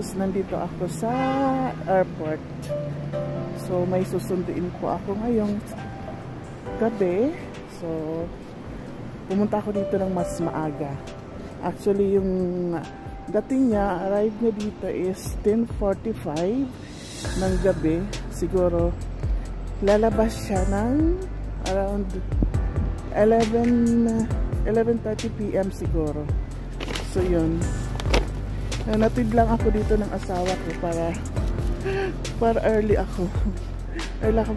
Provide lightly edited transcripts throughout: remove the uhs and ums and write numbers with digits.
guys, nandito ako sa airport. So may susunduin po ako ngayong gabi. So pumunta ako dito ng mas maaga. Actually yung dating niya, arrive niya dito is 10:45 ng gabi. Siguro lalabas siya ng around 11:30 PM siguro. So yun, natid lang ako dito ng asawa ko para early ako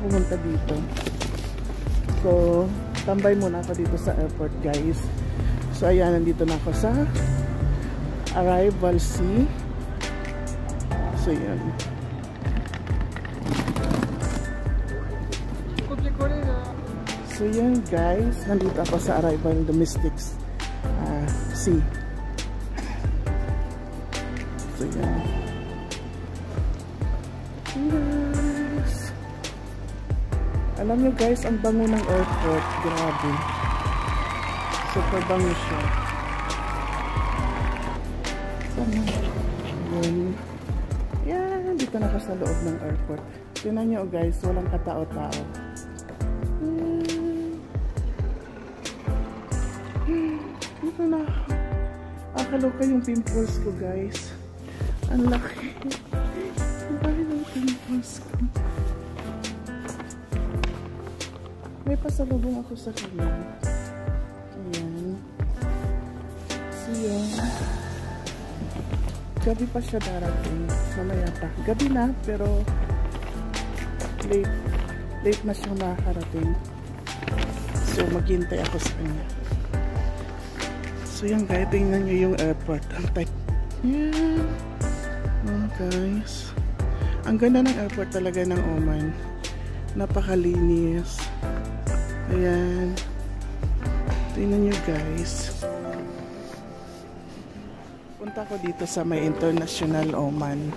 pumunta dito. So tambay muna ako dito sa airport guys. So ayan, nandito na ako sa arrival C. So yun, so yun guys, nandito ako sa arrival domestic C. So yan. Yes. Alam nyo guys, ang bango ng airport. Grabe. Super bango siya. Sana. Yan. Yan. Dito na ako sa loob ng airport. Tingnan nyo guys, walang katao-tao. Dito na. Akaloka yung pimples ko guys. Ang laki. Ang laki ng pimples ko. May pasalubong ako sa kanya. Ayan. So yan. Gabi pa siya darating. Mamaya pa. Gabi na, pero late na siya makakarating. So maghintay ako sa kanya. So yan guys, tingnan nyo yung airport. Ang tight. Yan. Oh guys, ang ganda ng airport talaga ng Oman. Napakalinis. Ayan. Tingnan nyo guys. Punta ko dito sa may International Oman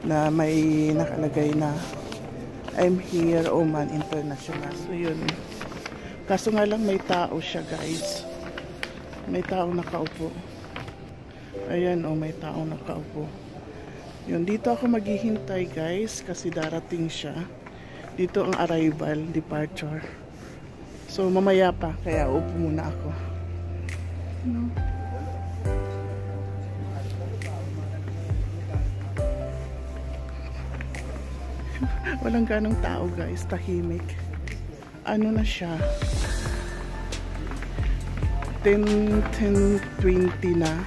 na may nakalagay na I'm here Oman International. So yun. Kaso nga lang may tao siya guys. May tao nakaupo. Ayan oh, may tao nakaupo. Yun, dito ako maghihintay guys kasi darating siya. Dito ang arrival, departure. So mamaya pa, kaya upo muna ako. No. Walang ganong tao guys, tahimik. Ano na siya? 10:20 na.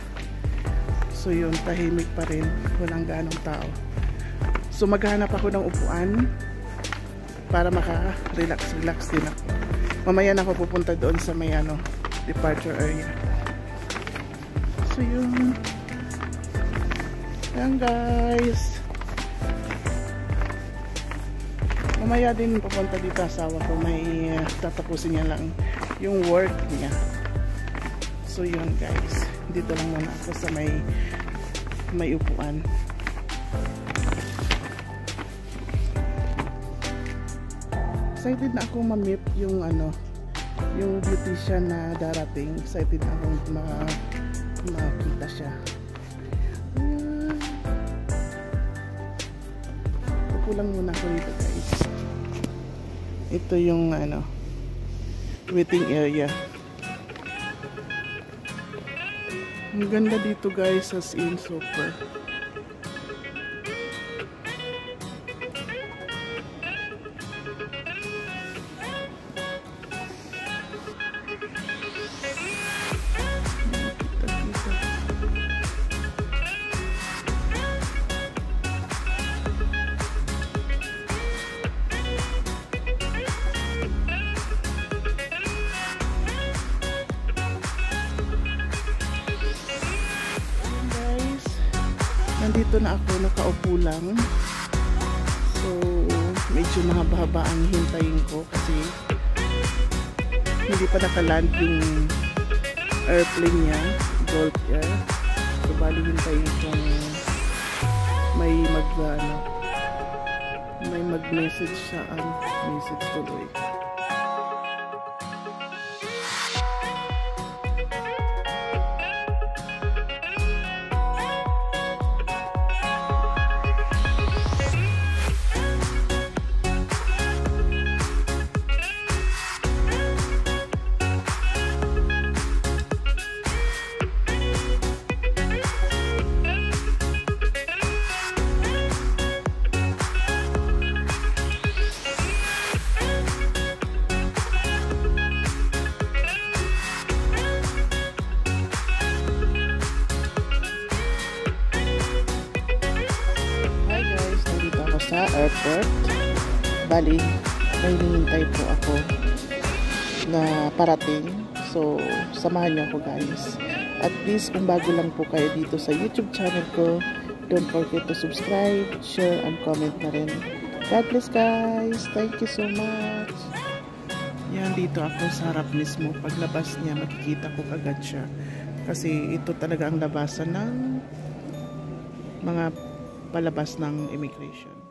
So yun, tahimik pa rin. Walang ganong tao. So maghanap ako ng upuan para maka-relax din ako. Mamaya na ako pupunta doon sa may departure area. So yun. Ayan guys. Mamaya din pupunta dito asawa ko. May tatapusin niya lang yung work niya. So yun guys. Dito lang muna ako sa may upuan. Excited na ako ma-meet yung yung beautician na darating. Excited na akong makita siya. Upo lang muna ako dito guys. Ito yung waiting area. Ang ganda dito guys, as in super. Nandito na ako, nakaupo lang. So, medyo mahaba-haba ang hintayin ko kasi hindi pa nakaland yung airplane niya, Gulf Air. So, bali hintayin kong may mag-message sa message tuloy. sa airport. Bali, may hinihintay po ako na parating. So, samahan niyo ako guys. At please, kung bago lang po kayo dito sa YouTube channel ko, don't forget to subscribe, share, and comment na rin. God bless guys. Thank you so much. Yan, dito ako sa harap mismo. Paglabas niya, makikita ko kagad siya. Kasi ito talaga ang labasan ng mga palabas ng immigration.